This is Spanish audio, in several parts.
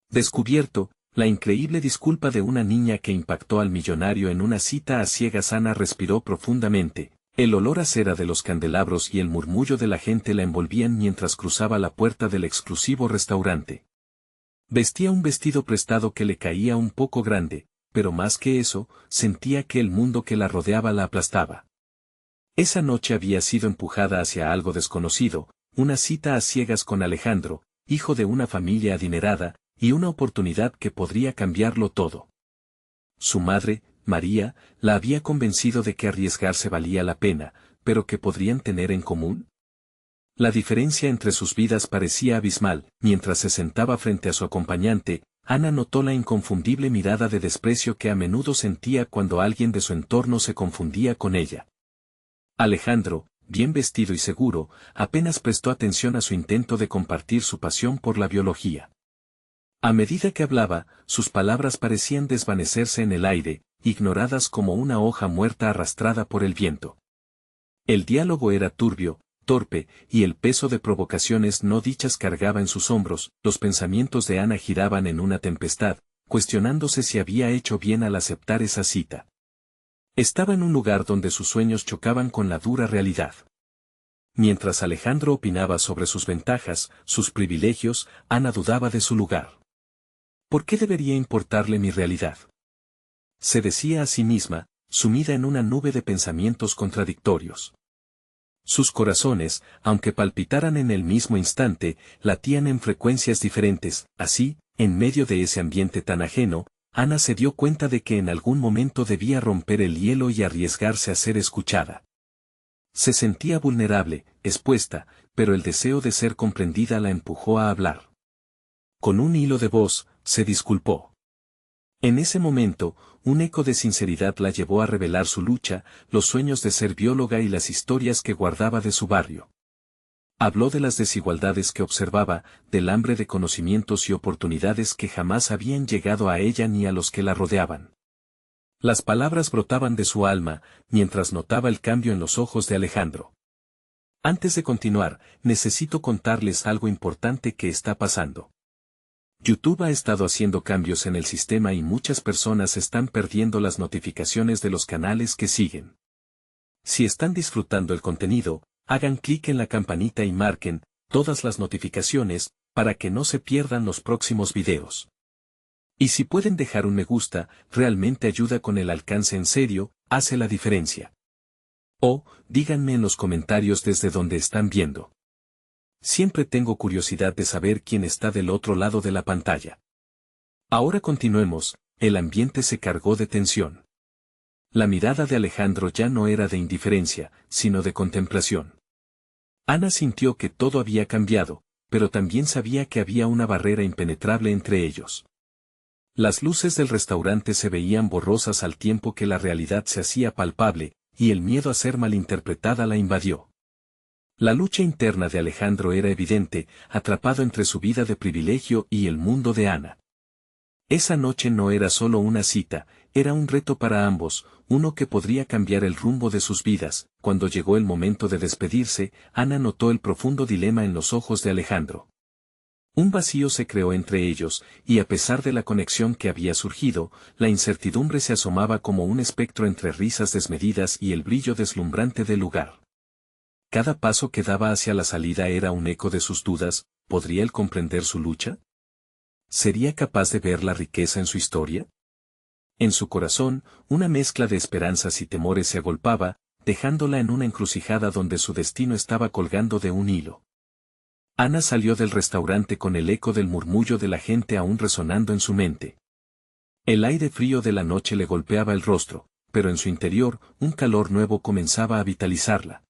Descubierto, la increíble disculpa de una niña que impactó al millonario en una cita a ciegas. Ana respiró profundamente. El olor a cera de los candelabros y el murmullo de la gente la envolvían mientras cruzaba la puerta del exclusivo restaurante. Vestía un vestido prestado que le caía un poco grande, pero más que eso, sentía que el mundo que la rodeaba la aplastaba. Esa noche había sido empujada hacia algo desconocido, una cita a ciegas con Alejandro, hijo de una familia adinerada, y una oportunidad que podría cambiarlo todo. Su madre, María, la había convencido de que arriesgarse valía la pena, pero ¿qué podrían tener en común? La diferencia entre sus vidas parecía abismal. Mientras se sentaba frente a su acompañante, Ana notó la inconfundible mirada de desprecio que a menudo sentía cuando alguien de su entorno se confundía con ella. Alejandro, bien vestido y seguro, apenas prestó atención a su intento de compartir su pasión por la biología. A medida que hablaba, sus palabras parecían desvanecerse en el aire, ignoradas como una hoja muerta arrastrada por el viento. El diálogo era turbio, torpe, y el peso de provocaciones no dichas cargaba en sus hombros. Los pensamientos de Ana giraban en una tempestad, cuestionándose si había hecho bien al aceptar esa cita. Estaba en un lugar donde sus sueños chocaban con la dura realidad. Mientras Alejandro opinaba sobre sus ventajas, sus privilegios, Ana dudaba de su lugar. ¿Por qué debería importarle mi realidad? Se decía a sí misma, sumida en una nube de pensamientos contradictorios. Sus corazones, aunque palpitaran en el mismo instante, latían en frecuencias diferentes. Así, en medio de ese ambiente tan ajeno, Ana se dio cuenta de que en algún momento debía romper el hielo y arriesgarse a ser escuchada. Se sentía vulnerable, expuesta, pero el deseo de ser comprendida la empujó a hablar. Con un hilo de voz, se disculpó. En ese momento, un eco de sinceridad la llevó a revelar su lucha, los sueños de ser bióloga y las historias que guardaba de su barrio. Habló de las desigualdades que observaba, del hambre de conocimientos y oportunidades que jamás habían llegado a ella ni a los que la rodeaban. Las palabras brotaban de su alma, mientras notaba el cambio en los ojos de Alejandro. Antes de continuar, necesito contarles algo importante que está pasando. YouTube ha estado haciendo cambios en el sistema y muchas personas están perdiendo las notificaciones de los canales que siguen. Si están disfrutando el contenido, hagan clic en la campanita y marquen todas las notificaciones para que no se pierdan los próximos videos. Y si pueden dejar un me gusta, realmente ayuda con el alcance, en serio, hace la diferencia. O, díganme en los comentarios desde donde están viendo. Siempre tengo curiosidad de saber quién está del otro lado de la pantalla. Ahora continuemos. El ambiente se cargó de tensión. La mirada de Alejandro ya no era de indiferencia, sino de contemplación. Ana sintió que todo había cambiado, pero también sabía que había una barrera impenetrable entre ellos. Las luces del restaurante se veían borrosas al tiempo que la realidad se hacía palpable, y el miedo a ser malinterpretada la invadió. La lucha interna de Alejandro era evidente, atrapado entre su vida de privilegio y el mundo de Ana. Esa noche no era solo una cita, era un reto para ambos, uno que podría cambiar el rumbo de sus vidas. Cuando llegó el momento de despedirse, Ana notó el profundo dilema en los ojos de Alejandro. Un vacío se creó entre ellos, y a pesar de la conexión que había surgido, la incertidumbre se asomaba como un espectro entre risas desmedidas y el brillo deslumbrante del lugar. Cada paso que daba hacia la salida era un eco de sus dudas. ¿Podría él comprender su lucha? ¿Sería capaz de ver la riqueza en su historia? En su corazón, una mezcla de esperanzas y temores se agolpaba, dejándola en una encrucijada donde su destino estaba colgando de un hilo. Ana salió del restaurante con el eco del murmullo de la gente aún resonando en su mente. El aire frío de la noche le golpeaba el rostro, pero en su interior, un calor nuevo comenzaba a vitalizarla.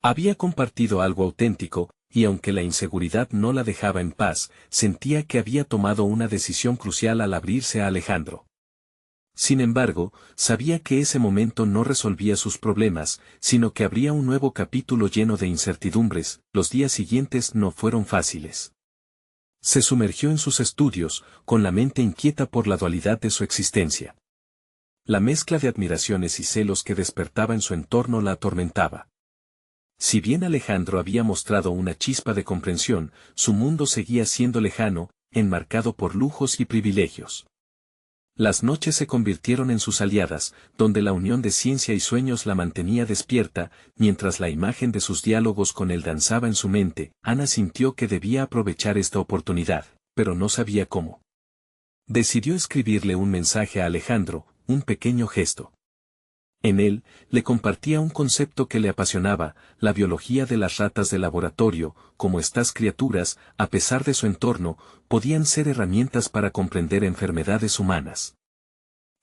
Había compartido algo auténtico, y aunque la inseguridad no la dejaba en paz, sentía que había tomado una decisión crucial al abrirse a Alejandro. Sin embargo, sabía que ese momento no resolvía sus problemas, sino que abría un nuevo capítulo lleno de incertidumbres. Los días siguientes no fueron fáciles. Se sumergió en sus estudios, con la mente inquieta por la dualidad de su existencia. La mezcla de admiraciones y celos que despertaba en su entorno la atormentaba. Si bien Alejandro había mostrado una chispa de comprensión, su mundo seguía siendo lejano, enmarcado por lujos y privilegios. Las noches se convirtieron en sus aliadas, donde la unión de ciencia y sueños la mantenía despierta, mientras la imagen de sus diálogos con él danzaba en su mente. Ana sintió que debía aprovechar esta oportunidad, pero no sabía cómo. Decidió escribirle un mensaje a Alejandro, un pequeño gesto. En él, le compartía un concepto que le apasionaba, la biología de las ratas de laboratorio, como estas criaturas, a pesar de su entorno, podían ser herramientas para comprender enfermedades humanas.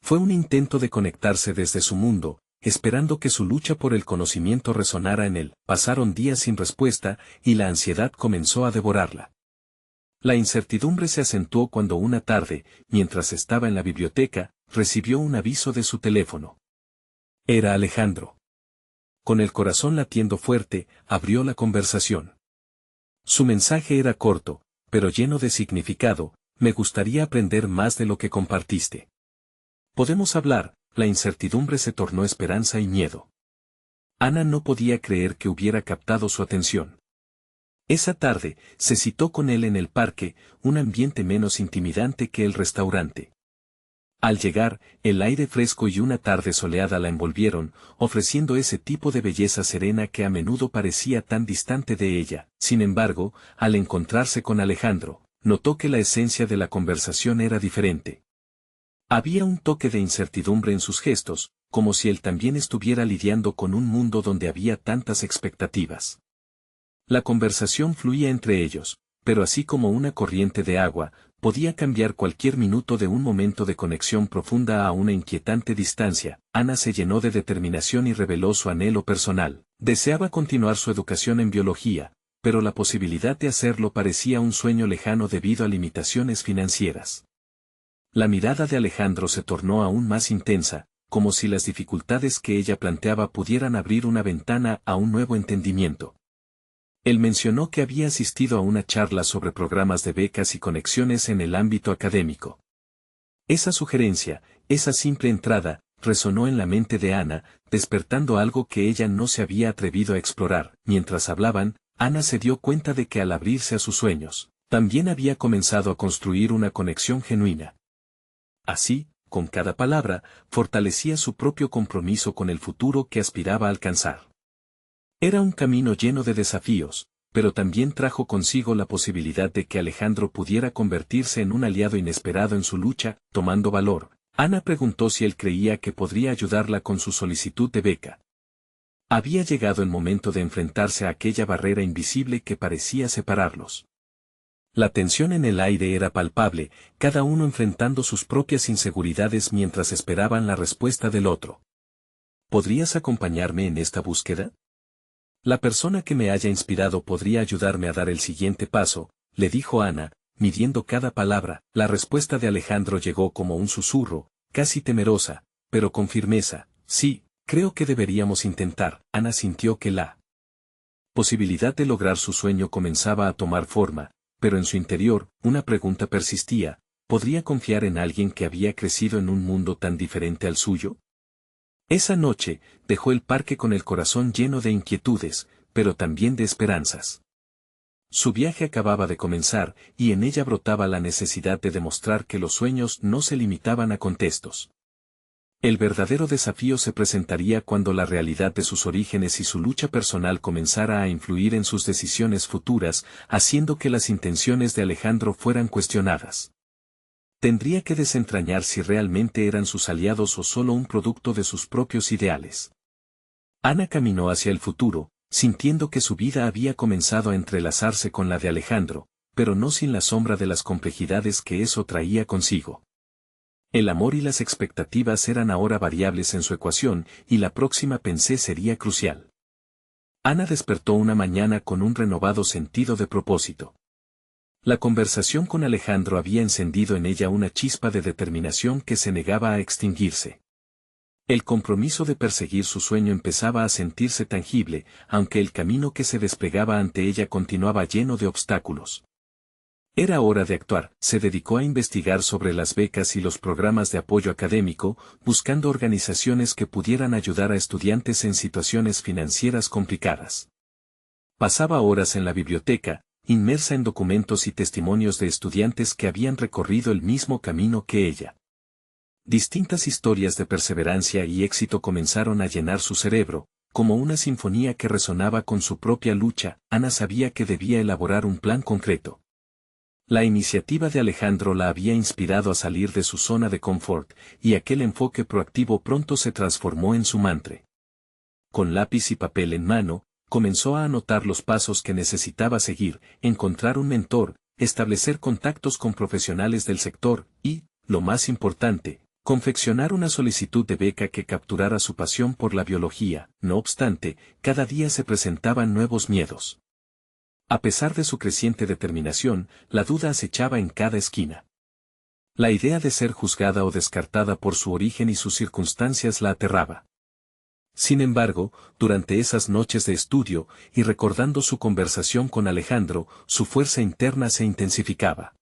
Fue un intento de conectarse desde su mundo, esperando que su lucha por el conocimiento resonara en él. Pasaron días sin respuesta, y la ansiedad comenzó a devorarla. La incertidumbre se acentuó cuando una tarde, mientras estaba en la biblioteca, recibió un aviso de su teléfono. Era Alejandro. Con el corazón latiendo fuerte, abrió la conversación. Su mensaje era corto, pero lleno de significado: me gustaría aprender más de lo que compartiste. ¿Podemos hablar? La incertidumbre se tornó esperanza y miedo. Ana no podía creer que hubiera captado su atención. Esa tarde, se citó con él en el parque, un ambiente menos intimidante que el restaurante. Al llegar, el aire fresco y una tarde soleada la envolvieron, ofreciendo ese tipo de belleza serena que a menudo parecía tan distante de ella. Sin embargo, al encontrarse con Alejandro, notó que la esencia de la conversación era diferente. Había un toque de incertidumbre en sus gestos, como si él también estuviera lidiando con un mundo donde había tantas expectativas. La conversación fluía entre ellos, pero así como una corriente de agua, podía cambiar cualquier minuto de un momento de conexión profunda a una inquietante distancia. Ana se llenó de determinación y reveló su anhelo personal. Deseaba continuar su educación en biología, pero la posibilidad de hacerlo parecía un sueño lejano debido a limitaciones financieras. La mirada de Alejandro se tornó aún más intensa, como si las dificultades que ella planteaba pudieran abrir una ventana a un nuevo entendimiento. Él mencionó que había asistido a una charla sobre programas de becas y conexiones en el ámbito académico. Esa sugerencia, esa simple entrada, resonó en la mente de Ana, despertando algo que ella no se había atrevido a explorar. Mientras hablaban, Ana se dio cuenta de que al abrirse a sus sueños, también había comenzado a construir una conexión genuina. Así, con cada palabra, fortalecía su propio compromiso con el futuro que aspiraba a alcanzar. Era un camino lleno de desafíos, pero también trajo consigo la posibilidad de que Alejandro pudiera convertirse en un aliado inesperado en su lucha. Tomando valor, Ana preguntó si él creía que podría ayudarla con su solicitud de beca. Había llegado el momento de enfrentarse a aquella barrera invisible que parecía separarlos. La tensión en el aire era palpable, cada uno enfrentando sus propias inseguridades mientras esperaban la respuesta del otro. ¿Podrías acompañarme en esta búsqueda? La persona que me haya inspirado podría ayudarme a dar el siguiente paso, le dijo Ana, midiendo cada palabra. La respuesta de Alejandro llegó como un susurro, casi temerosa, pero con firmeza. Sí, creo que deberíamos intentar. Ana sintió que la posibilidad de lograr su sueño comenzaba a tomar forma, pero en su interior, una pregunta persistía: ¿podría confiar en alguien que había crecido en un mundo tan diferente al suyo? Esa noche, dejó el parque con el corazón lleno de inquietudes, pero también de esperanzas. Su viaje acababa de comenzar, y en ella brotaba la necesidad de demostrar que los sueños no se limitaban a contextos. El verdadero desafío se presentaría cuando la realidad de sus orígenes y su lucha personal comenzara a influir en sus decisiones futuras, haciendo que las intenciones de Alejandro fueran cuestionadas. Tendría que desentrañar si realmente eran sus aliados o solo un producto de sus propios ideales. Ana caminó hacia el futuro, sintiendo que su vida había comenzado a entrelazarse con la de Alejandro, pero no sin la sombra de las complejidades que eso traía consigo. El amor y las expectativas eran ahora variables en su ecuación, y la próxima pensé sería crucial. Ana despertó una mañana con un renovado sentido de propósito. La conversación con Alejandro había encendido en ella una chispa de determinación que se negaba a extinguirse. El compromiso de perseguir su sueño empezaba a sentirse tangible, aunque el camino que se desplegaba ante ella continuaba lleno de obstáculos. Era hora de actuar. Se dedicó a investigar sobre las becas y los programas de apoyo académico, buscando organizaciones que pudieran ayudar a estudiantes en situaciones financieras complicadas. Pasaba horas en la biblioteca, inmersa en documentos y testimonios de estudiantes que habían recorrido el mismo camino que ella. Distintas historias de perseverancia y éxito comenzaron a llenar su cerebro, como una sinfonía que resonaba con su propia lucha. Ana sabía que debía elaborar un plan concreto. La iniciativa de Alejandro la había inspirado a salir de su zona de confort, y aquel enfoque proactivo pronto se transformó en su mantra. Con lápiz y papel en mano, comenzó a anotar los pasos que necesitaba seguir, encontrar un mentor, establecer contactos con profesionales del sector y, lo más importante, confeccionar una solicitud de beca que capturara su pasión por la biología. No obstante, cada día se presentaban nuevos miedos. A pesar de su creciente determinación, la duda acechaba en cada esquina. La idea de ser juzgada o descartada por su origen y sus circunstancias la aterraba. Sin embargo, durante esas noches de estudio, y recordando su conversación con Alejandro, su fuerza interna se intensificaba.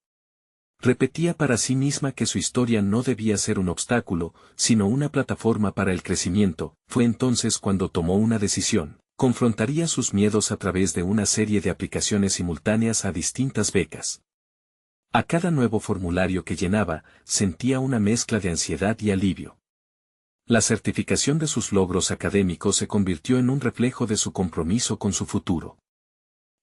Repetía para sí misma que su historia no debía ser un obstáculo, sino una plataforma para el crecimiento. Fue entonces cuando tomó una decisión. Confrontaría sus miedos a través de una serie de aplicaciones simultáneas a distintas becas. A cada nuevo formulario que llenaba, sentía una mezcla de ansiedad y alivio. La certificación de sus logros académicos se convirtió en un reflejo de su compromiso con su futuro.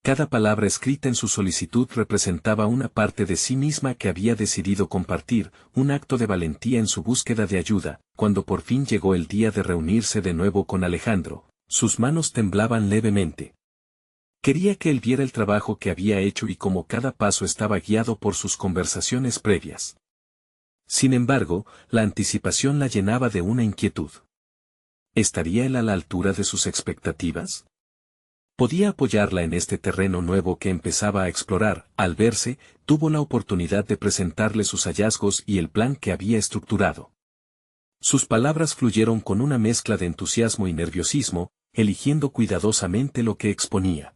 Cada palabra escrita en su solicitud representaba una parte de sí misma que había decidido compartir, un acto de valentía en su búsqueda de ayuda. Cuando por fin llegó el día de reunirse de nuevo con Alejandro, sus manos temblaban levemente. Quería que él viera el trabajo que había hecho y cómo cada paso estaba guiado por sus conversaciones previas. Sin embargo, la anticipación la llenaba de una inquietud. ¿Estaría él a la altura de sus expectativas? ¿Podía apoyarla en este terreno nuevo que empezaba a explorar? Al verse, tuvo la oportunidad de presentarle sus hallazgos y el plan que había estructurado. Sus palabras fluyeron con una mezcla de entusiasmo y nerviosismo, eligiendo cuidadosamente lo que exponía.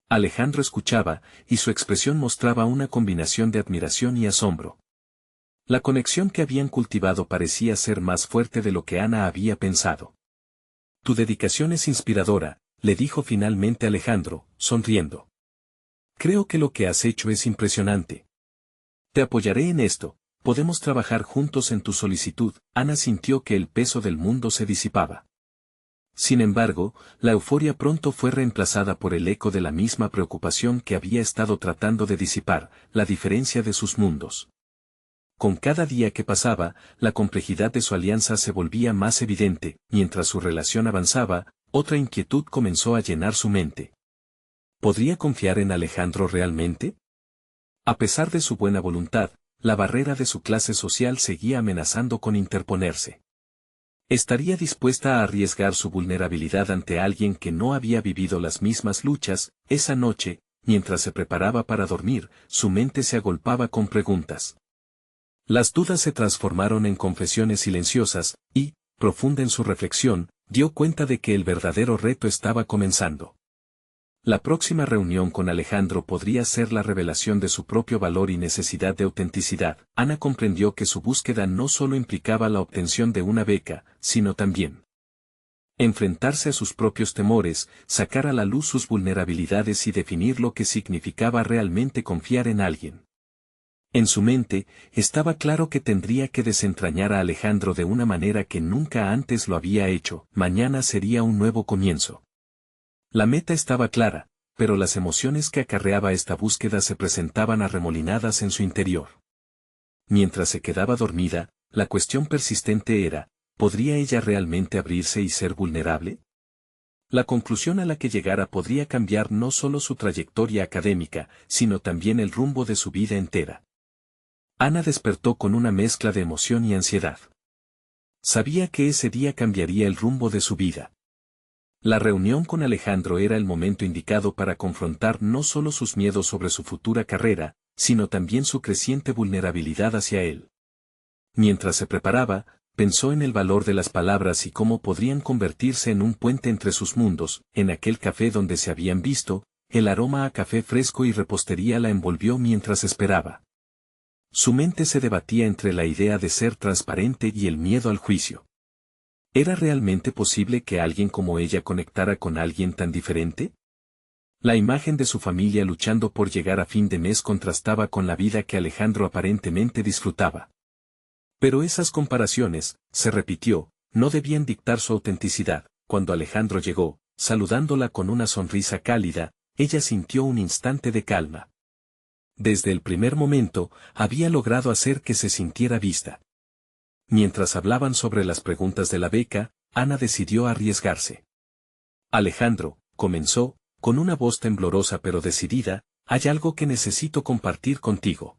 Alejandro escuchaba, y su expresión mostraba una combinación de admiración y asombro. La conexión que habían cultivado parecía ser más fuerte de lo que Ana había pensado. Tu dedicación es inspiradora, le dijo finalmente Alejandro, sonriendo. Creo que lo que has hecho es impresionante. Te apoyaré en esto, podemos trabajar juntos en tu solicitud. Ana sintió que el peso del mundo se disipaba. Sin embargo, la euforia pronto fue reemplazada por el eco de la misma preocupación que había estado tratando de disipar, la diferencia de sus mundos. Con cada día que pasaba, la complejidad de su alianza se volvía más evidente. Mientras su relación avanzaba, otra inquietud comenzó a llenar su mente. ¿Podría confiar en Alejandro realmente? A pesar de su buena voluntad, la barrera de su clase social seguía amenazando con interponerse. ¿Estaría dispuesta a arriesgar su vulnerabilidad ante alguien que no había vivido las mismas luchas? Esa noche, mientras se preparaba para dormir, su mente se agolpaba con preguntas. Las dudas se transformaron en confesiones silenciosas, y, profunda en su reflexión, dio cuenta de que el verdadero reto estaba comenzando. La próxima reunión con Alejandro podría ser la revelación de su propio valor y necesidad de autenticidad. Ana comprendió que su búsqueda no solo implicaba la obtención de una beca, sino también enfrentarse a sus propios temores, sacar a la luz sus vulnerabilidades y definir lo que significaba realmente confiar en alguien. En su mente, estaba claro que tendría que desentrañar a Alejandro de una manera que nunca antes lo había hecho. Mañana sería un nuevo comienzo. La meta estaba clara, pero las emociones que acarreaba esta búsqueda se presentaban arremolinadas en su interior. Mientras se quedaba dormida, la cuestión persistente era, ¿podría ella realmente abrirse y ser vulnerable? La conclusión a la que llegara podría cambiar no solo su trayectoria académica, sino también el rumbo de su vida entera. Ana despertó con una mezcla de emoción y ansiedad. Sabía que ese día cambiaría el rumbo de su vida. La reunión con Alejandro era el momento indicado para confrontar no solo sus miedos sobre su futura carrera, sino también su creciente vulnerabilidad hacia él. Mientras se preparaba, pensó en el valor de las palabras y cómo podrían convertirse en un puente entre sus mundos. En aquel café donde se habían visto, el aroma a café fresco y repostería la envolvió mientras esperaba. Su mente se debatía entre la idea de ser transparente y el miedo al juicio. ¿Era realmente posible que alguien como ella conectara con alguien tan diferente? La imagen de su familia luchando por llegar a fin de mes contrastaba con la vida que Alejandro aparentemente disfrutaba. Pero esas comparaciones, se repitió, no debían dictar su autenticidad. Cuando Alejandro llegó, saludándola con una sonrisa cálida, ella sintió un instante de calma. Desde el primer momento, había logrado hacer que se sintiera vista. Mientras hablaban sobre las preguntas de la beca, Ana decidió arriesgarse. Alejandro, comenzó, con una voz temblorosa pero decidida, hay algo que necesito compartir contigo.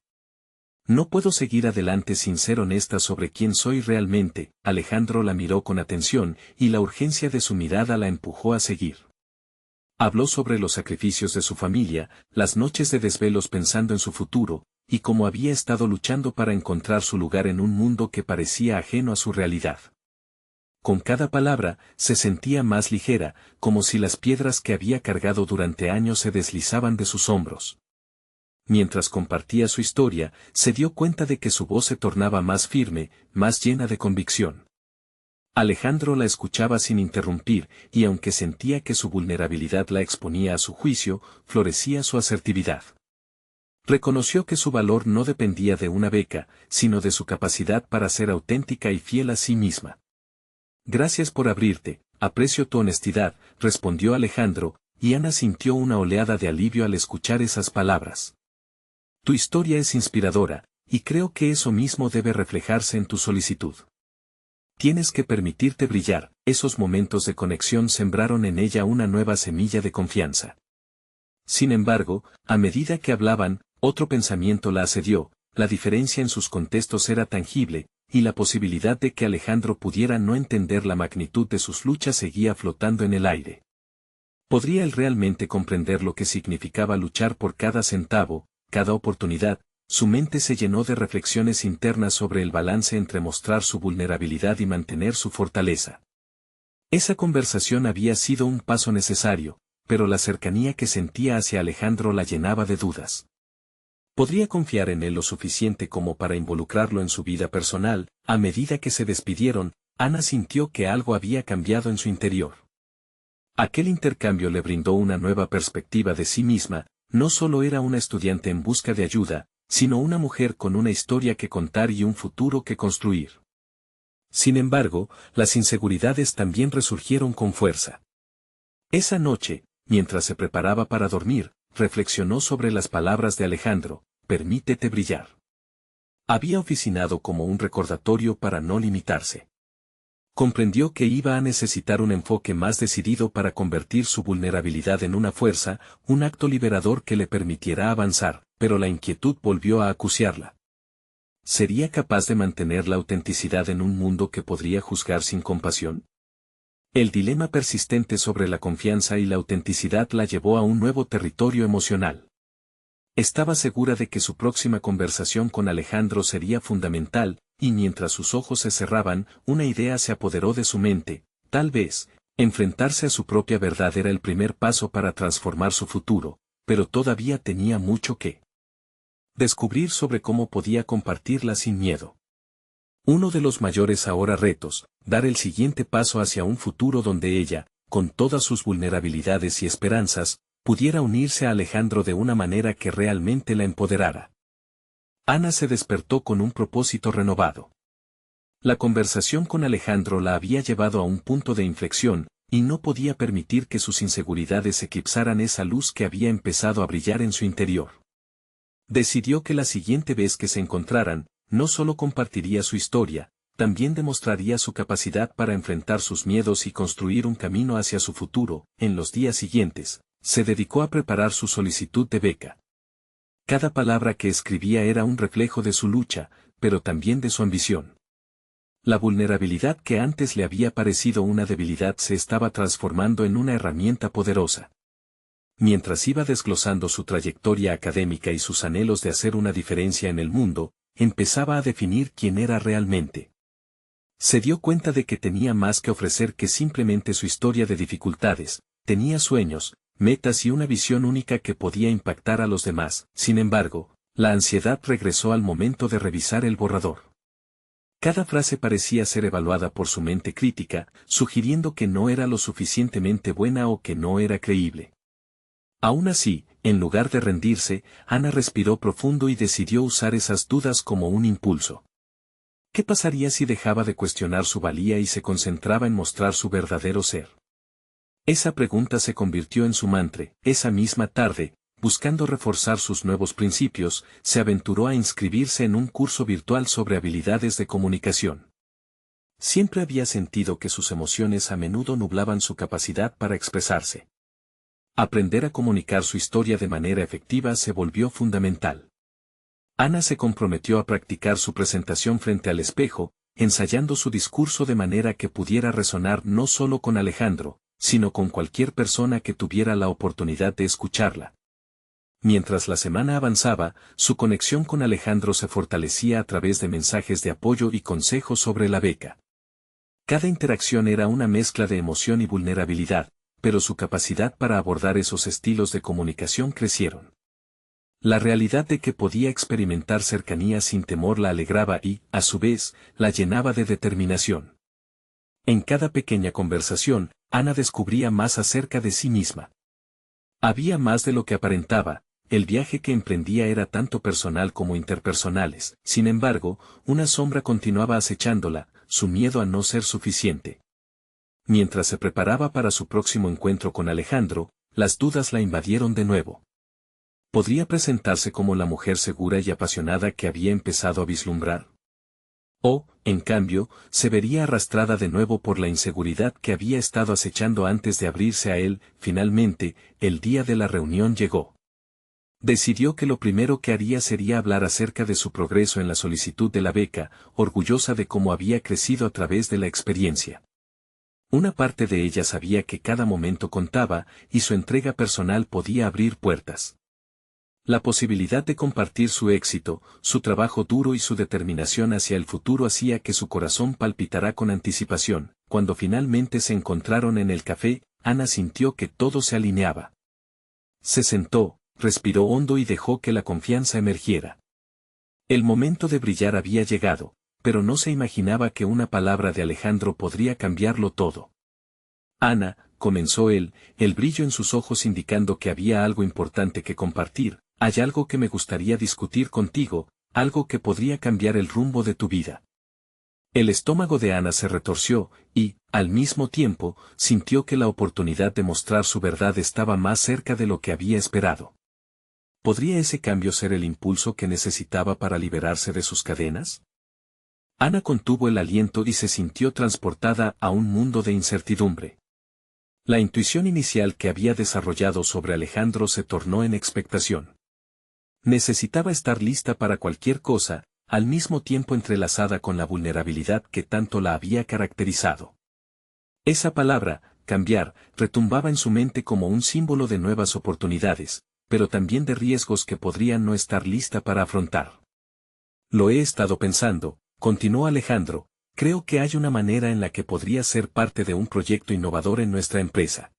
No puedo seguir adelante sin ser honesta sobre quién soy realmente. Alejandro la miró con atención, y la urgencia de su mirada la empujó a seguir. Habló sobre los sacrificios de su familia, las noches de desvelos pensando en su futuro, y cómo había estado luchando para encontrar su lugar en un mundo que parecía ajeno a su realidad. Con cada palabra, se sentía más ligera, como si las piedras que había cargado durante años se deslizaban de sus hombros. Mientras compartía su historia, se dio cuenta de que su voz se tornaba más firme, más llena de convicción. Alejandro la escuchaba sin interrumpir, y aunque sentía que su vulnerabilidad la exponía a su juicio, florecía su asertividad. Reconoció que su valor no dependía de una beca, sino de su capacidad para ser auténtica y fiel a sí misma. Gracias por abrirte, aprecio tu honestidad, respondió Alejandro, y Ana sintió una oleada de alivio al escuchar esas palabras. Tu historia es inspiradora, y creo que eso mismo debe reflejarse en tu solicitud. Tienes que permitirte brillar. Esos momentos de conexión sembraron en ella una nueva semilla de confianza. Sin embargo, a medida que hablaban, otro pensamiento la asedió. La diferencia en sus contextos era tangible, y la posibilidad de que Alejandro pudiera no entender la magnitud de sus luchas seguía flotando en el aire. ¿Podría él realmente comprender lo que significaba luchar por cada centavo, cada oportunidad? Su mente se llenó de reflexiones internas sobre el balance entre mostrar su vulnerabilidad y mantener su fortaleza. Esa conversación había sido un paso necesario, pero la cercanía que sentía hacia Alejandro la llenaba de dudas. ¿Podría confiar en él lo suficiente como para involucrarlo en su vida personal? A medida que se despidieron, Ana sintió que algo había cambiado en su interior. Aquel intercambio le brindó una nueva perspectiva de sí misma. No solo era una estudiante en busca de ayuda, sino una mujer con una historia que contar y un futuro que construir. Sin embargo, las inseguridades también resurgieron con fuerza. Esa noche, mientras se preparaba para dormir, reflexionó sobre las palabras de Alejandro: permítete brillar. Había oficinado como un recordatorio para no limitarse. Comprendió que iba a necesitar un enfoque más decidido para convertir su vulnerabilidad en una fuerza, un acto liberador que le permitiera avanzar, pero la inquietud volvió a acuciarla. ¿Sería capaz de mantener la autenticidad en un mundo que podría juzgar sin compasión? El dilema persistente sobre la confianza y la autenticidad la llevó a un nuevo territorio emocional. Estaba segura de que su próxima conversación con Alejandro sería fundamental, y mientras sus ojos se cerraban, una idea se apoderó de su mente: tal vez, enfrentarse a su propia verdad era el primer paso para transformar su futuro, pero todavía tenía mucho que descubrir sobre cómo podía compartirla sin miedo. Uno de los mayores ahora retos, dar el siguiente paso hacia un futuro donde ella, con todas sus vulnerabilidades y esperanzas, pudiera unirse a Alejandro de una manera que realmente la empoderara. Ana se despertó con un propósito renovado. La conversación con Alejandro la había llevado a un punto de inflexión, y no podía permitir que sus inseguridades eclipsaran esa luz que había empezado a brillar en su interior. Decidió que la siguiente vez que se encontraran, no solo compartiría su historia, también demostraría su capacidad para enfrentar sus miedos y construir un camino hacia su futuro. En los días siguientes, se dedicó a preparar su solicitud de beca. Cada palabra que escribía era un reflejo de su lucha, pero también de su ambición. La vulnerabilidad que antes le había parecido una debilidad se estaba transformando en una herramienta poderosa. Mientras iba desglosando su trayectoria académica y sus anhelos de hacer una diferencia en el mundo, empezaba a definir quién era realmente. Se dio cuenta de que tenía más que ofrecer que simplemente su historia de dificultades. Tenía sueños, metas y una visión única que podía impactar a los demás. Sin embargo, la ansiedad regresó al momento de revisar el borrador. Cada frase parecía ser evaluada por su mente crítica, sugiriendo que no era lo suficientemente buena o que no era creíble. Aún así, en lugar de rendirse, Ana respiró profundo y decidió usar esas dudas como un impulso. ¿Qué pasaría si dejaba de cuestionar su valía y se concentraba en mostrar su verdadero ser? Esa pregunta se convirtió en su mantra. Esa misma tarde, buscando reforzar sus nuevos principios, se aventuró a inscribirse en un curso virtual sobre habilidades de comunicación. Siempre había sentido que sus emociones a menudo nublaban su capacidad para expresarse. Aprender a comunicar su historia de manera efectiva se volvió fundamental. Ana se comprometió a practicar su presentación frente al espejo, ensayando su discurso de manera que pudiera resonar no solo con Alejandro, sino con cualquier persona que tuviera la oportunidad de escucharla. Mientras la semana avanzaba, su conexión con Alejandro se fortalecía a través de mensajes de apoyo y consejos sobre la beca. Cada interacción era una mezcla de emoción y vulnerabilidad, pero su capacidad para abordar esos estilos de comunicación crecieron. La realidad de que podía experimentar cercanía sin temor la alegraba y, a su vez, la llenaba de determinación. En cada pequeña conversación, Ana descubría más acerca de sí misma. Había más de lo que aparentaba, el viaje que emprendía era tanto personal como interpersonales, sin embargo, una sombra continuaba acechándola, su miedo a no ser suficiente. Mientras se preparaba para su próximo encuentro con Alejandro, las dudas la invadieron de nuevo. ¿Podría presentarse como la mujer segura y apasionada que había empezado a vislumbrar? O, en cambio, se vería arrastrada de nuevo por la inseguridad que había estado acechando antes de abrirse a él. Finalmente, el día de la reunión llegó. Decidió que lo primero que haría sería hablar acerca de su progreso en la solicitud de la beca, orgullosa de cómo había crecido a través de la experiencia. Una parte de ella sabía que cada momento contaba, y su entrega personal podía abrir puertas. La posibilidad de compartir su éxito, su trabajo duro y su determinación hacia el futuro hacía que su corazón palpitara con anticipación. Cuando finalmente se encontraron en el café, Ana sintió que todo se alineaba. Se sentó, respiró hondo y dejó que la confianza emergiera. El momento de brillar había llegado, pero no se imaginaba que una palabra de Alejandro podría cambiarlo todo. Ana, comenzó él, el brillo en sus ojos indicando que había algo importante que compartir. Hay algo que me gustaría discutir contigo, algo que podría cambiar el rumbo de tu vida. El estómago de Ana se retorció, y, al mismo tiempo, sintió que la oportunidad de mostrar su verdad estaba más cerca de lo que había esperado. ¿Podría ese cambio ser el impulso que necesitaba para liberarse de sus cadenas? Ana contuvo el aliento y se sintió transportada a un mundo de incertidumbre. La intuición inicial que había desarrollado sobre Alejandro se tornó en expectación. Necesitaba estar lista para cualquier cosa, al mismo tiempo entrelazada con la vulnerabilidad que tanto la había caracterizado. Esa palabra, cambiar, retumbaba en su mente como un símbolo de nuevas oportunidades, pero también de riesgos que podrían no estar lista para afrontar. Lo he estado pensando, continuó Alejandro, creo que hay una manera en la que podría ser parte de un proyecto innovador en nuestra empresa.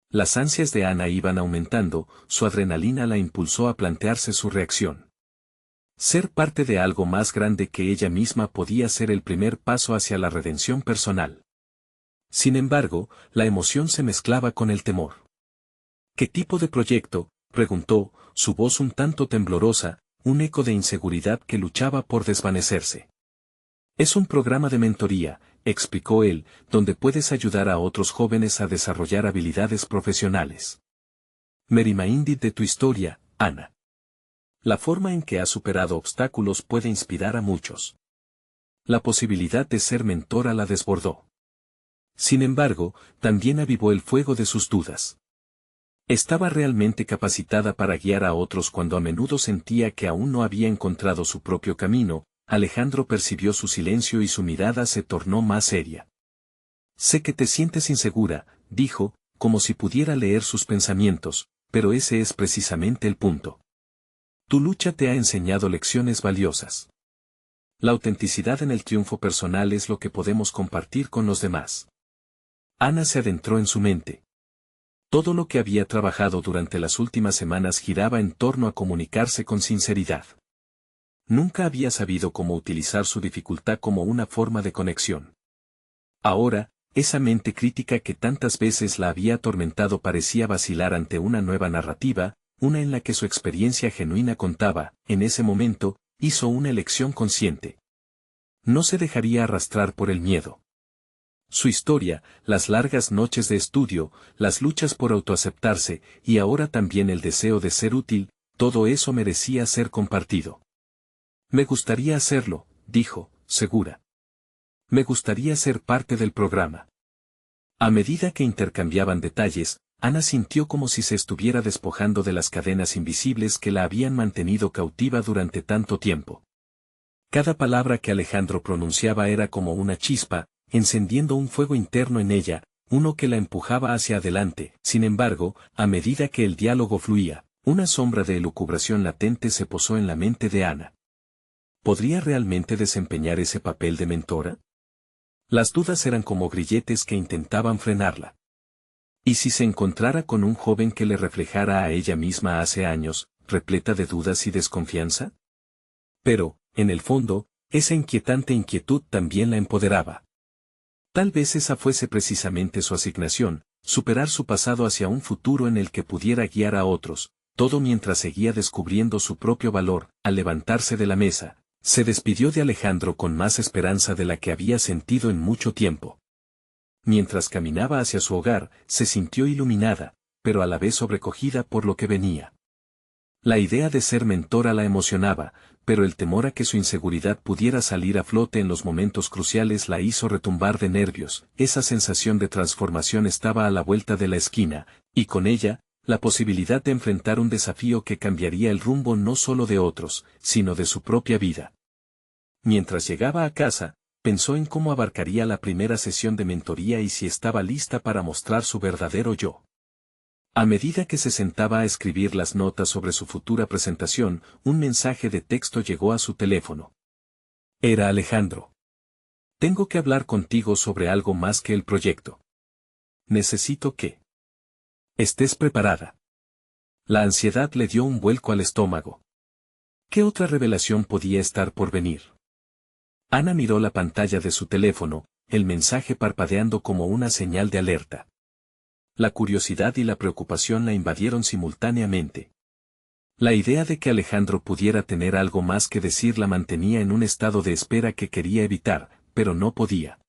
Las ansias de Ana iban aumentando, su adrenalina la impulsó a plantearse su reacción. Ser parte de algo más grande que ella misma podía ser el primer paso hacia la redención personal. Sin embargo, la emoción se mezclaba con el temor. ¿Qué tipo de proyecto?, preguntó, su voz un tanto temblorosa, un eco de inseguridad que luchaba por desvanecerse. Es un programa de mentoría, explicó él, donde puedes ayudar a otros jóvenes a desarrollar habilidades profesionales. Me reminded de tu historia, Ana. La forma en que has superado obstáculos puede inspirar a muchos. La posibilidad de ser mentora la desbordó. Sin embargo, también avivó el fuego de sus dudas. Estaba realmente capacitada para guiar a otros cuando a menudo sentía que aún no había encontrado su propio camino. Alejandro percibió su silencio y su mirada se tornó más seria. Sé que te sientes insegura, dijo, como si pudiera leer sus pensamientos, pero ese es precisamente el punto. Tu lucha te ha enseñado lecciones valiosas. La autenticidad en el triunfo personal es lo que podemos compartir con los demás. Ana se adentró en su mente. Todo lo que había trabajado durante las últimas semanas giraba en torno a comunicarse con sinceridad. Nunca había sabido cómo utilizar su dificultad como una forma de conexión. Ahora, esa mente crítica que tantas veces la había atormentado parecía vacilar ante una nueva narrativa, una en la que su experiencia genuina contaba. En ese momento, hizo una elección consciente. No se dejaría arrastrar por el miedo. Su historia, las largas noches de estudio, las luchas por autoaceptarse, y ahora también el deseo de ser útil, todo eso merecía ser compartido. Me gustaría hacerlo, dijo, segura. Me gustaría ser parte del programa. A medida que intercambiaban detalles, Ana sintió como si se estuviera despojando de las cadenas invisibles que la habían mantenido cautiva durante tanto tiempo. Cada palabra que Alejandro pronunciaba era como una chispa, encendiendo un fuego interno en ella, uno que la empujaba hacia adelante. Sin embargo, a medida que el diálogo fluía, una sombra de elucubración latente se posó en la mente de Ana. ¿Podría realmente desempeñar ese papel de mentora? Las dudas eran como grilletes que intentaban frenarla. ¿Y si se encontrara con un joven que le reflejara a ella misma hace años, repleta de dudas y desconfianza? Pero, en el fondo, esa inquietante inquietud también la empoderaba. Tal vez esa fuese precisamente su asignación, superar su pasado hacia un futuro en el que pudiera guiar a otros, todo mientras seguía descubriendo su propio valor. Al levantarse de la mesa, se despidió de Alejandro con más esperanza de la que había sentido en mucho tiempo. Mientras caminaba hacia su hogar, se sintió iluminada, pero a la vez sobrecogida por lo que venía. La idea de ser mentora la emocionaba, pero el temor a que su inseguridad pudiera salir a flote en los momentos cruciales la hizo retumbar de nervios. Esa sensación de transformación estaba a la vuelta de la esquina, y con ella, la posibilidad de enfrentar un desafío que cambiaría el rumbo no solo de otros, sino de su propia vida. Mientras llegaba a casa, pensó en cómo abarcaría la primera sesión de mentoría y si estaba lista para mostrar su verdadero yo. A medida que se sentaba a escribir las notas sobre su futura presentación, un mensaje de texto llegó a su teléfono. Era Alejandro. Tengo que hablar contigo sobre algo más que el proyecto. Necesito que estés preparada. La ansiedad le dio un vuelco al estómago. ¿Qué otra revelación podía estar por venir? Ana miró la pantalla de su teléfono, el mensaje parpadeando como una señal de alerta. La curiosidad y la preocupación la invadieron simultáneamente. La idea de que Alejandro pudiera tener algo más que decir la mantenía en un estado de espera que quería evitar, pero no podía.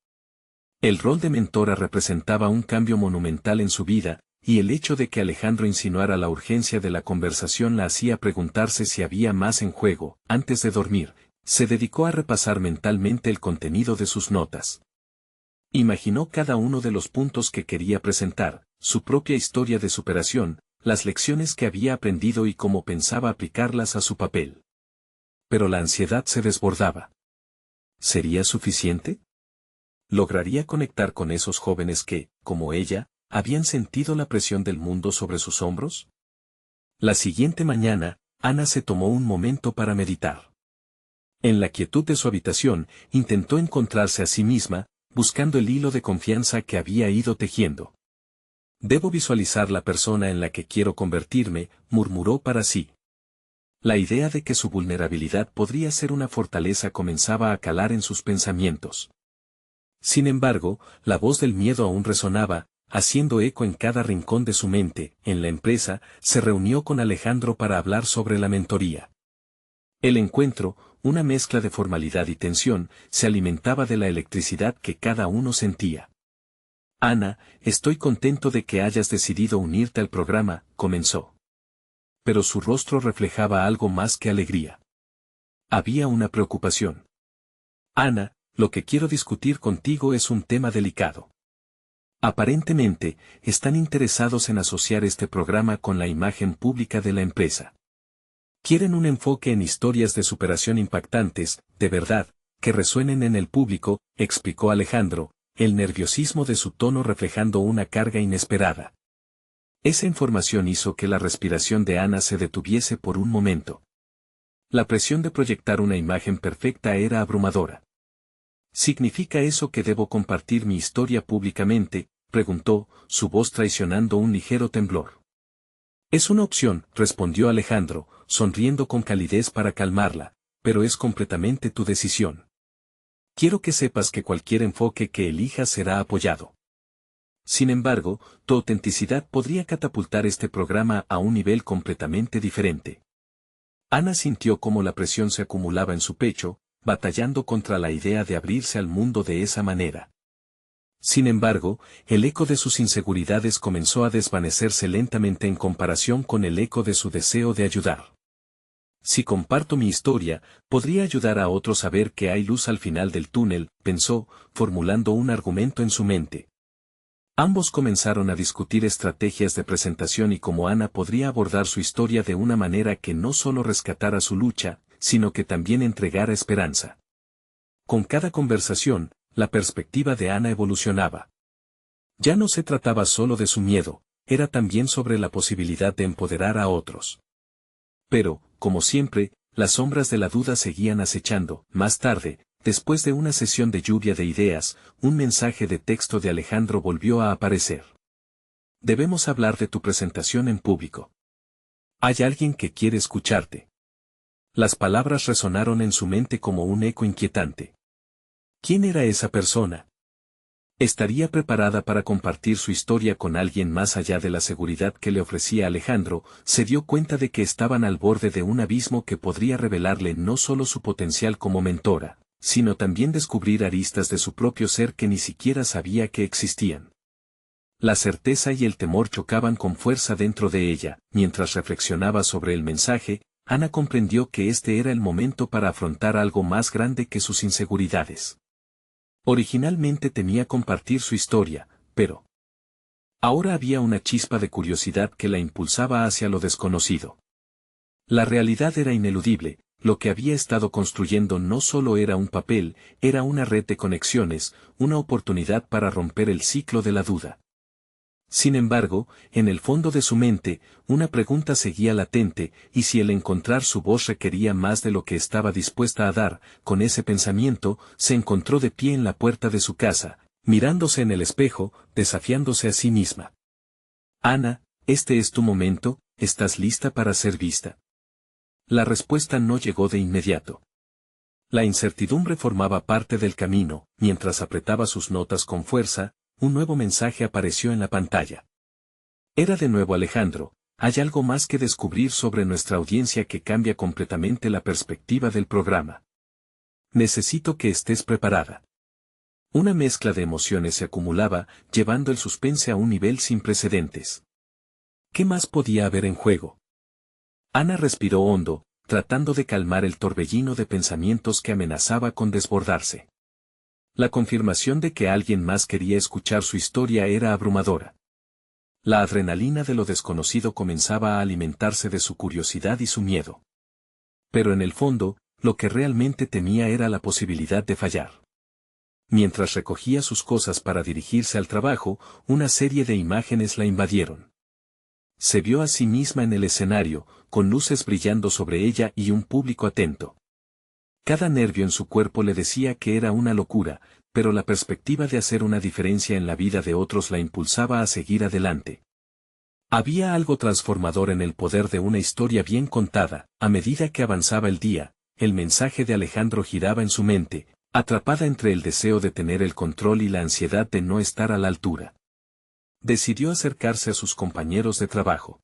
El rol de mentora representaba un cambio monumental en su vida, y el hecho de que Alejandro insinuara la urgencia de la conversación la hacía preguntarse si había más en juego. Antes de dormir, se dedicó a repasar mentalmente el contenido de sus notas. Imaginó cada uno de los puntos que quería presentar, su propia historia de superación, las lecciones que había aprendido y cómo pensaba aplicarlas a su papel. Pero la ansiedad se desbordaba. ¿Sería suficiente? ¿Lograría conectar con esos jóvenes que, como ella, habían sentido la presión del mundo sobre sus hombros? La siguiente mañana, Ana se tomó un momento para meditar. En la quietud de su habitación, intentó encontrarse a sí misma, buscando el hilo de confianza que había ido tejiendo. Debo visualizar la persona en la que quiero convertirme, murmuró para sí. La idea de que su vulnerabilidad podría ser una fortaleza comenzaba a calar en sus pensamientos. Sin embargo, la voz del miedo aún resonaba, haciendo eco en cada rincón de su mente. En la empresa, se reunió con Alejandro para hablar sobre la mentoría. El encuentro, una mezcla de formalidad y tensión, se alimentaba de la electricidad que cada uno sentía. Ana, estoy contento de que hayas decidido unirte al programa, comenzó. Pero su rostro reflejaba algo más que alegría. Había una preocupación. Ana, lo que quiero discutir contigo es un tema delicado. Aparentemente, están interesados en asociar este programa con la imagen pública de la empresa. Quieren un enfoque en historias de superación impactantes, de verdad, que resuenen en el público, explicó Alejandro, el nerviosismo de su tono reflejando una carga inesperada. Esa información hizo que la respiración de Ana se detuviese por un momento. La presión de proyectar una imagen perfecta era abrumadora. ¿Significa eso que debo compartir mi historia públicamente?, preguntó, su voz traicionando un ligero temblor. Es una opción, respondió Alejandro, sonriendo con calidez para calmarla, pero es completamente tu decisión. Quiero que sepas que cualquier enfoque que elijas será apoyado. Sin embargo, tu autenticidad podría catapultar este programa a un nivel completamente diferente. Ana sintió cómo la presión se acumulaba en su pecho, batallando contra la idea de abrirse al mundo de esa manera. Sin embargo, el eco de sus inseguridades comenzó a desvanecerse lentamente en comparación con el eco de su deseo de ayudar. Si comparto mi historia, podría ayudar a otros a ver que hay luz al final del túnel, pensó, formulando un argumento en su mente. Ambos comenzaron a discutir estrategias de presentación y cómo Ana podría abordar su historia de una manera que no solo rescatara su lucha, sino que también entregara esperanza. Con cada conversación, la perspectiva de Ana evolucionaba. Ya no se trataba solo de su miedo, era también sobre la posibilidad de empoderar a otros. Pero, como siempre, las sombras de la duda seguían acechando. Más tarde, después de una sesión de lluvia de ideas, un mensaje de texto de Alejandro volvió a aparecer. Debemos hablar de tu presentación en público. Hay alguien que quiere escucharte. Las palabras resonaron en su mente como un eco inquietante. ¿Quién era esa persona? ¿Estaría preparada para compartir su historia con alguien más allá de la seguridad que le ofrecía Alejandro? Se dio cuenta de que estaban al borde de un abismo que podría revelarle no solo su potencial como mentora, sino también descubrir aristas de su propio ser que ni siquiera sabía que existían. La certeza y el temor chocaban con fuerza dentro de ella. Mientras reflexionaba sobre el mensaje, Ana comprendió que este era el momento para afrontar algo más grande que sus inseguridades. Originalmente temía compartir su historia, pero ahora había una chispa de curiosidad que la impulsaba hacia lo desconocido. La realidad era ineludible, lo que había estado construyendo no solo era un papel, era una red de conexiones, una oportunidad para romper el ciclo de la duda. Sin embargo, en el fondo de su mente, una pregunta seguía latente, y si el encontrar su voz requería más de lo que estaba dispuesta a dar. Con ese pensamiento, se encontró de pie en la puerta de su casa, mirándose en el espejo, desafiándose a sí misma. Ana, este es tu momento, ¿estás lista para ser vista? La respuesta no llegó de inmediato. La incertidumbre formaba parte del camino. Mientras apretaba sus notas con fuerza, un nuevo mensaje apareció en la pantalla. Era de nuevo Alejandro. Hay algo más que descubrir sobre nuestra audiencia que cambia completamente la perspectiva del programa. Necesito que estés preparada. Una mezcla de emociones se acumulaba, llevando el suspense a un nivel sin precedentes. ¿Qué más podía haber en juego? Ana respiró hondo, tratando de calmar el torbellino de pensamientos que amenazaba con desbordarse. La confirmación de que alguien más quería escuchar su historia era abrumadora. La adrenalina de lo desconocido comenzaba a alimentarse de su curiosidad y su miedo. Pero en el fondo, lo que realmente temía era la posibilidad de fallar. Mientras recogía sus cosas para dirigirse al trabajo, una serie de imágenes la invadieron. Se vio a sí misma en el escenario, con luces brillando sobre ella y un público atento. Cada nervio en su cuerpo le decía que era una locura, pero la perspectiva de hacer una diferencia en la vida de otros la impulsaba a seguir adelante. Había algo transformador en el poder de una historia bien contada. A medida que avanzaba el día, el mensaje de Alejandro giraba en su mente, atrapada entre el deseo de tener el control y la ansiedad de no estar a la altura. Decidió acercarse a sus compañeros de trabajo.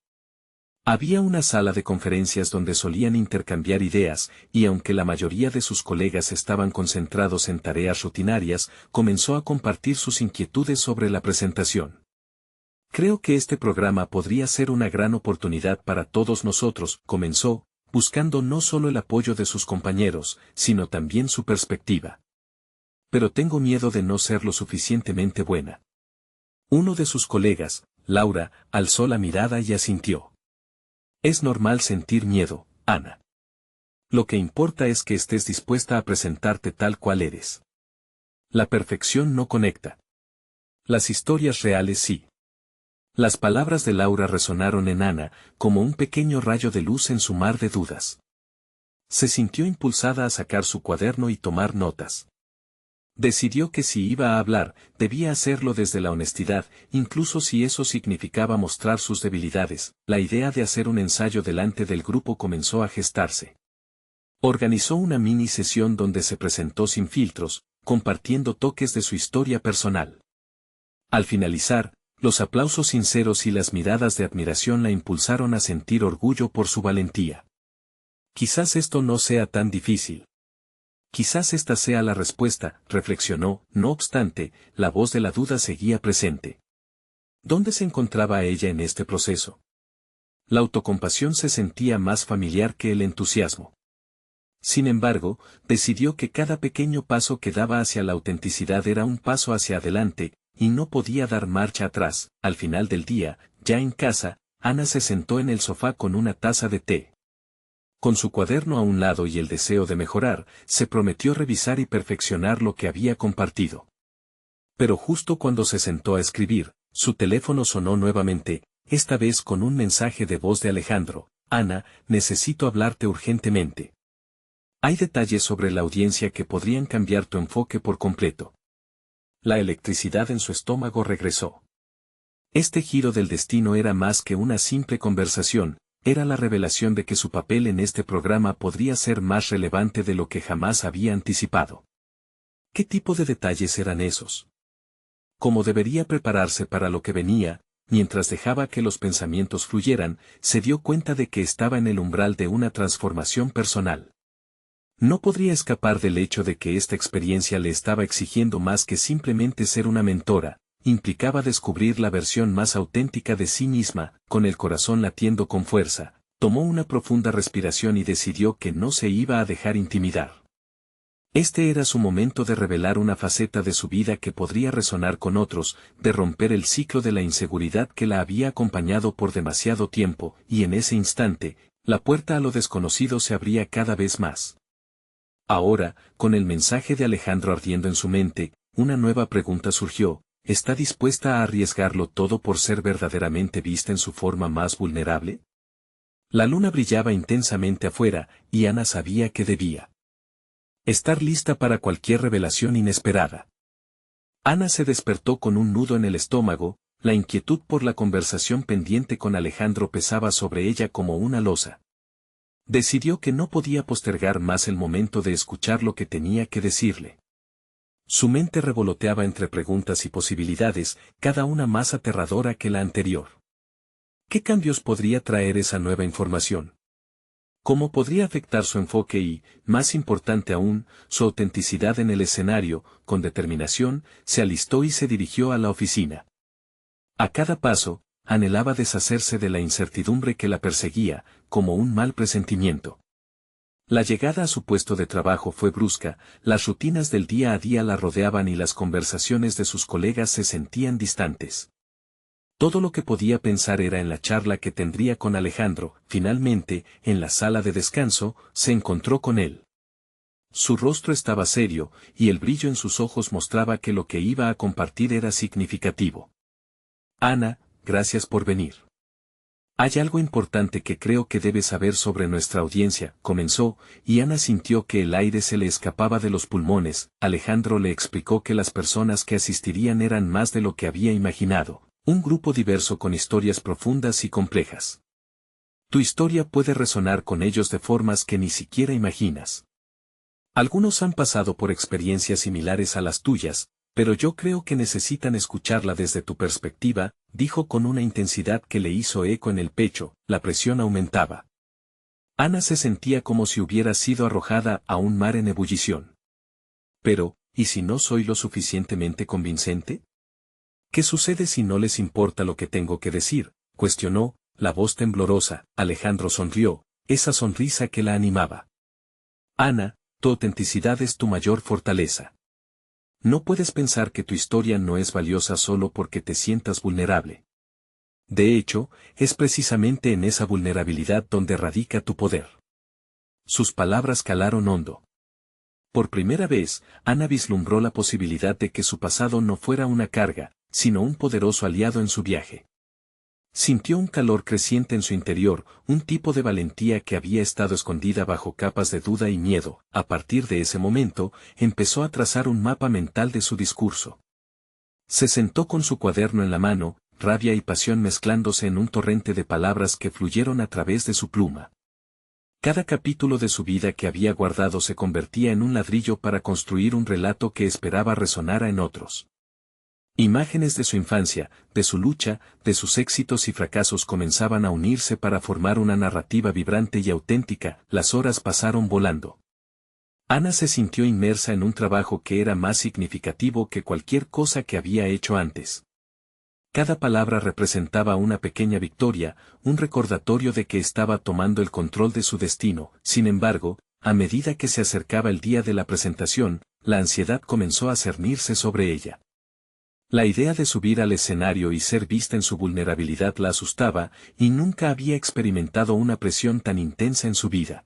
Había una sala de conferencias donde solían intercambiar ideas, y aunque la mayoría de sus colegas estaban concentrados en tareas rutinarias, comenzó a compartir sus inquietudes sobre la presentación. Creo que este programa podría ser una gran oportunidad para todos nosotros, comenzó, buscando no solo el apoyo de sus compañeros, sino también su perspectiva. Pero tengo miedo de no ser lo suficientemente buena. Uno de sus colegas, Laura, alzó la mirada y asintió. Es normal sentir miedo, Ana. Lo que importa es que estés dispuesta a presentarte tal cual eres. La perfección no conecta. Las historias reales sí. Las palabras de Laura resonaron en Ana, como un pequeño rayo de luz en su mar de dudas. Se sintió impulsada a sacar su cuaderno y tomar notas. Decidió que si iba a hablar, debía hacerlo desde la honestidad, incluso si eso significaba mostrar sus debilidades. La idea de hacer un ensayo delante del grupo comenzó a gestarse. Organizó una mini sesión donde se presentó sin filtros, compartiendo toques de su historia personal. Al finalizar, los aplausos sinceros y las miradas de admiración la impulsaron a sentir orgullo por su valentía. Quizás esto no sea tan difícil. Quizás esta sea la respuesta, reflexionó, no obstante, la voz de la duda seguía presente. ¿Dónde se encontraba ella en este proceso? La autocompasión se sentía más familiar que el entusiasmo. Sin embargo, decidió que cada pequeño paso que daba hacia la autenticidad era un paso hacia adelante, y no podía dar marcha atrás. Al final del día, ya en casa, Ana se sentó en el sofá con una taza de té. Con su cuaderno a un lado y el deseo de mejorar, se prometió revisar y perfeccionar lo que había compartido. Pero justo cuando se sentó a escribir, su teléfono sonó nuevamente, esta vez con un mensaje de voz de Alejandro. Ana, necesito hablarte urgentemente. Hay detalles sobre la audiencia que podrían cambiar tu enfoque por completo. La electricidad en su estómago regresó. Este giro del destino era más que una simple conversación, era la revelación de que su papel en este programa podría ser más relevante de lo que jamás había anticipado. ¿Qué tipo de detalles eran esos? Como debería prepararse para lo que venía, mientras dejaba que los pensamientos fluyeran, se dio cuenta de que estaba en el umbral de una transformación personal. No podría escapar del hecho de que esta experiencia le estaba exigiendo más que simplemente ser una mentora, implicaba descubrir la versión más auténtica de sí misma. Con el corazón latiendo con fuerza, tomó una profunda respiración y decidió que no se iba a dejar intimidar. Este era su momento de revelar una faceta de su vida que podría resonar con otros, de romper el ciclo de la inseguridad que la había acompañado por demasiado tiempo, y en ese instante, la puerta a lo desconocido se abría cada vez más. Ahora, con el mensaje de Alejandro ardiendo en su mente, una nueva pregunta surgió: ¿está dispuesta a arriesgarlo todo por ser verdaderamente vista en su forma más vulnerable? La luna brillaba intensamente afuera, y Ana sabía que debía estar lista para cualquier revelación inesperada. Ana se despertó con un nudo en el estómago, la inquietud por la conversación pendiente con Alejandro pesaba sobre ella como una losa. Decidió que no podía postergar más el momento de escuchar lo que tenía que decirle. Su mente revoloteaba entre preguntas y posibilidades, cada una más aterradora que la anterior. ¿Qué cambios podría traer esa nueva información? ¿Cómo podría afectar su enfoque y, más importante aún, su autenticidad en el escenario? Con determinación, se alistó y se dirigió a la oficina. A cada paso, anhelaba deshacerse de la incertidumbre que la perseguía, como un mal presentimiento. La llegada a su puesto de trabajo fue brusca, las rutinas del día a día la rodeaban y las conversaciones de sus colegas se sentían distantes. Todo lo que podía pensar era en la charla que tendría con Alejandro. Finalmente, en la sala de descanso, se encontró con él. Su rostro estaba serio, y el brillo en sus ojos mostraba que lo que iba a compartir era significativo. Ana, gracias por venir. Hay algo importante que creo que debes saber sobre nuestra audiencia, comenzó, y Ana sintió que el aire se le escapaba de los pulmones. Alejandro le explicó que las personas que asistirían eran más de lo que había imaginado, un grupo diverso con historias profundas y complejas. Tu historia puede resonar con ellos de formas que ni siquiera imaginas. Algunos han pasado por experiencias similares a las tuyas, pero yo creo que necesitan escucharla desde tu perspectiva, dijo con una intensidad que le hizo eco en el pecho. La presión aumentaba. Ana se sentía como si hubiera sido arrojada a un mar en ebullición. Pero, ¿y si no soy lo suficientemente convincente? ¿Qué sucede si no les importa lo que tengo que decir?, cuestionó, la voz temblorosa. Alejandro sonrió, esa sonrisa que la animaba. Ana, tu autenticidad es tu mayor fortaleza. No puedes pensar que tu historia no es valiosa solo porque te sientas vulnerable. De hecho, es precisamente en esa vulnerabilidad donde radica tu poder. Sus palabras calaron hondo. Por primera vez, Ana vislumbró la posibilidad de que su pasado no fuera una carga, sino un poderoso aliado en su viaje. Sintió un calor creciente en su interior, un tipo de valentía que había estado escondida bajo capas de duda y miedo. A partir de ese momento, empezó a trazar un mapa mental de su discurso. Se sentó con su cuaderno en la mano, rabia y pasión mezclándose en un torrente de palabras que fluyeron a través de su pluma. Cada capítulo de su vida que había guardado se convertía en un ladrillo para construir un relato que esperaba resonara en otros. Imágenes de su infancia, de su lucha, de sus éxitos y fracasos comenzaban a unirse para formar una narrativa vibrante y auténtica. Las horas pasaron volando. Ana se sintió inmersa en un trabajo que era más significativo que cualquier cosa que había hecho antes. Cada palabra representaba una pequeña victoria, un recordatorio de que estaba tomando el control de su destino. Sin embargo, a medida que se acercaba el día de la presentación, la ansiedad comenzó a cernirse sobre ella. La idea de subir al escenario y ser vista en su vulnerabilidad la asustaba, y nunca había experimentado una presión tan intensa en su vida.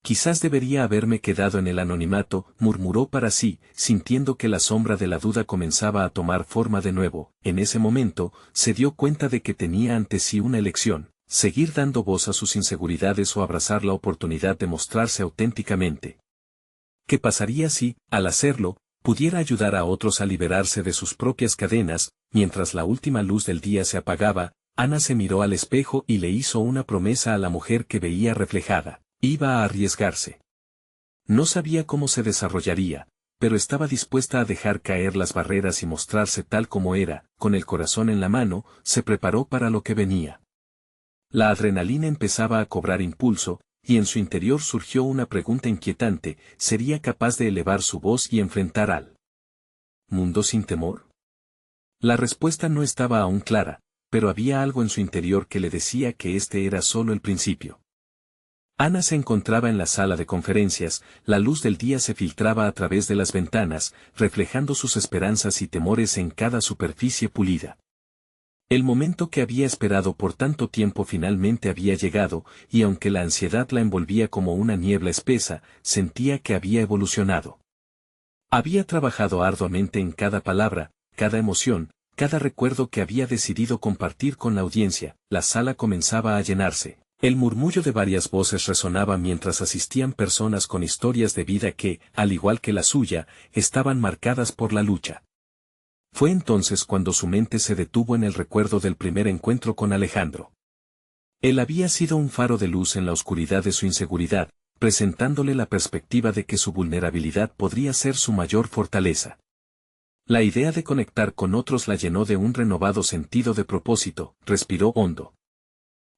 Quizás debería haberme quedado en el anonimato, murmuró para sí, sintiendo que la sombra de la duda comenzaba a tomar forma de nuevo. En ese momento, se dio cuenta de que tenía ante sí una elección: seguir dando voz a sus inseguridades o abrazar la oportunidad de mostrarse auténticamente. ¿Qué pasaría si, al hacerlo, pudiera ayudar a otros a liberarse de sus propias cadenas? Mientras la última luz del día se apagaba, Ana se miró al espejo y le hizo una promesa a la mujer que veía reflejada: iba a arriesgarse. No sabía cómo se desarrollaría, pero estaba dispuesta a dejar caer las barreras y mostrarse tal como era. Con el corazón en la mano, se preparó para lo que venía. La adrenalina empezaba a cobrar impulso, y en su interior surgió una pregunta inquietante: ¿sería capaz de elevar su voz y enfrentar al mundo sin temor? La respuesta no estaba aún clara, pero había algo en su interior que le decía que este era solo el principio. Ana se encontraba en la sala de conferencias. La luz del día se filtraba a través de las ventanas, reflejando sus esperanzas y temores en cada superficie pulida. El momento que había esperado por tanto tiempo finalmente había llegado, y aunque la ansiedad la envolvía como una niebla espesa, sentía que había evolucionado. Había trabajado arduamente en cada palabra, cada emoción, cada recuerdo que había decidido compartir con la audiencia. La sala comenzaba a llenarse. El murmullo de varias voces resonaba mientras asistían personas con historias de vida que, al igual que la suya, estaban marcadas por la lucha. Fue entonces cuando su mente se detuvo en el recuerdo del primer encuentro con Alejandro. Él había sido un faro de luz en la oscuridad de su inseguridad, presentándole la perspectiva de que su vulnerabilidad podría ser su mayor fortaleza. La idea de conectar con otros la llenó de un renovado sentido de propósito. Respiró hondo.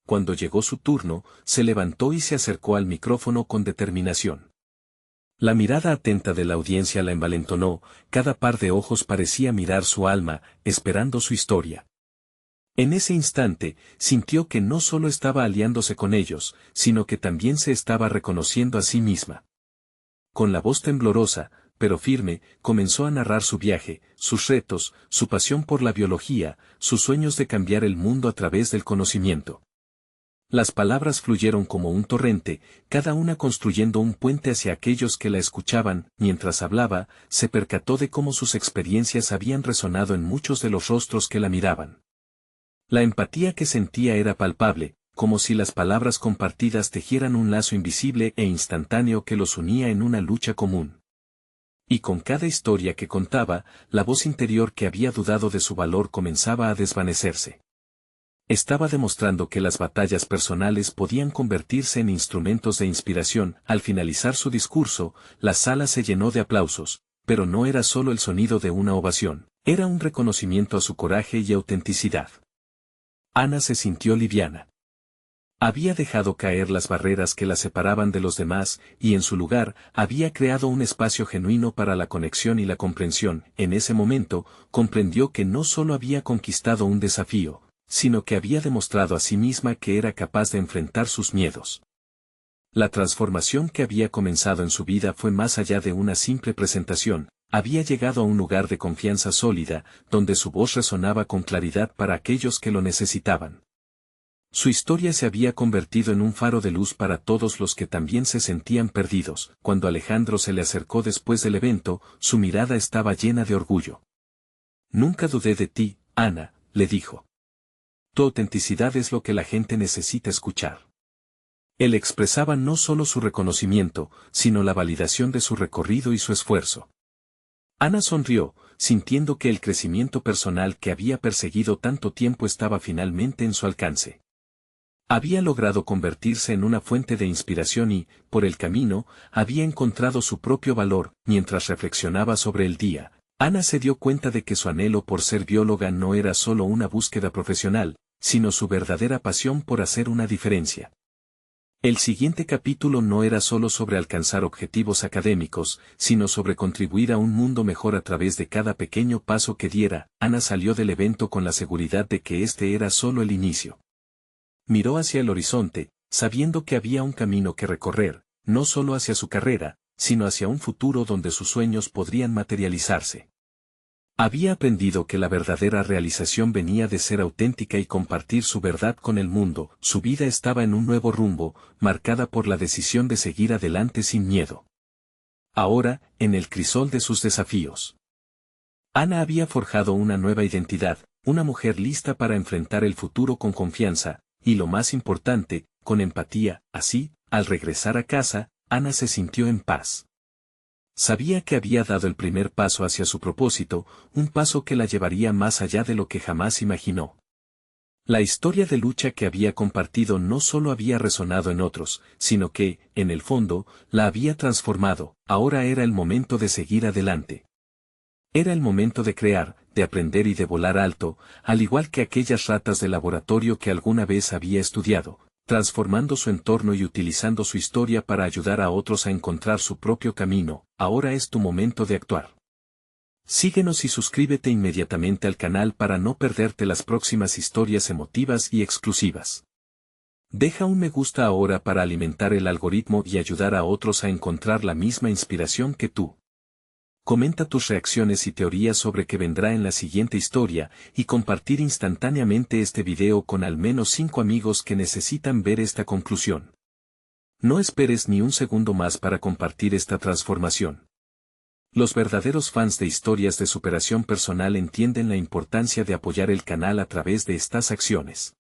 Cuando llegó su turno, se levantó y se acercó al micrófono con determinación. La mirada atenta de la audiencia la envalentonó. Cada par de ojos parecía mirar su alma, esperando su historia. En ese instante, sintió que no solo estaba aliándose con ellos, sino que también se estaba reconociendo a sí misma. Con la voz temblorosa, pero firme, comenzó a narrar su viaje, sus retos, su pasión por la biología, sus sueños de cambiar el mundo a través del conocimiento. Las palabras fluyeron como un torrente, cada una construyendo un puente hacia aquellos que la escuchaban. Mientras hablaba, se percató de cómo sus experiencias habían resonado en muchos de los rostros que la miraban. La empatía que sentía era palpable, como si las palabras compartidas tejieran un lazo invisible e instantáneo que los unía en una lucha común. Y con cada historia que contaba, la voz interior que había dudado de su valor comenzaba a desvanecerse. Estaba demostrando que las batallas personales podían convertirse en instrumentos de inspiración. Al finalizar su discurso, la sala se llenó de aplausos, pero no era solo el sonido de una ovación, era un reconocimiento a su coraje y autenticidad. Ana se sintió liviana. Había dejado caer las barreras que la separaban de los demás, y en su lugar, había creado un espacio genuino para la conexión y la comprensión. En ese momento, comprendió que no solo había conquistado un desafío, sino que había demostrado a sí misma que era capaz de enfrentar sus miedos. La transformación que había comenzado en su vida fue más allá de una simple presentación. Había llegado a un lugar de confianza sólida, donde su voz resonaba con claridad para aquellos que lo necesitaban. Su historia se había convertido en un faro de luz para todos los que también se sentían perdidos. Cuando Alejandro se le acercó después del evento, su mirada estaba llena de orgullo. «Nunca dudé de ti, Ana», le dijo. «Tu autenticidad es lo que la gente necesita escuchar». Él expresaba no solo su reconocimiento, sino la validación de su recorrido y su esfuerzo. Ana sonrió, sintiendo que el crecimiento personal que había perseguido tanto tiempo estaba finalmente en su alcance. Había logrado convertirse en una fuente de inspiración y, por el camino, había encontrado su propio valor. Mientras reflexionaba sobre el día, Ana se dio cuenta de que su anhelo por ser bióloga no era solo una búsqueda profesional, sino su verdadera pasión por hacer una diferencia. El siguiente capítulo no era solo sobre alcanzar objetivos académicos, sino sobre contribuir a un mundo mejor a través de cada pequeño paso que diera. Ana salió del evento con la seguridad de que este era solo el inicio. Miró hacia el horizonte, sabiendo que había un camino que recorrer, no solo hacia su carrera, sino hacia un futuro donde sus sueños podrían materializarse. Había aprendido que la verdadera realización venía de ser auténtica y compartir su verdad con el mundo. Su vida estaba en un nuevo rumbo, marcada por la decisión de seguir adelante sin miedo. Ahora, en el crisol de sus desafíos, Ana había forjado una nueva identidad, una mujer lista para enfrentar el futuro con confianza, y lo más importante, con empatía. Así, al regresar a casa, Ana se sintió en paz. Sabía que había dado el primer paso hacia su propósito, un paso que la llevaría más allá de lo que jamás imaginó. La historia de lucha que había compartido no solo había resonado en otros, sino que, en el fondo, la había transformado. Ahora era el momento de seguir adelante. Era el momento de crear, de aprender y de volar alto, al igual que aquellas ratas de laboratorio que alguna vez había estudiado, transformando su entorno y utilizando su historia para ayudar a otros a encontrar su propio camino. Ahora es tu momento de actuar. Síguenos y suscríbete inmediatamente al canal para no perderte las próximas historias emotivas y exclusivas. Deja un me gusta ahora para alimentar el algoritmo y ayudar a otros a encontrar la misma inspiración que tú. Comenta tus reacciones y teorías sobre qué vendrá en la siguiente historia, y compartir instantáneamente este video con al menos 5 amigos que necesitan ver esta conclusión. No esperes ni un segundo más para compartir esta transformación. Los verdaderos fans de historias de superación personal entienden la importancia de apoyar el canal a través de estas acciones.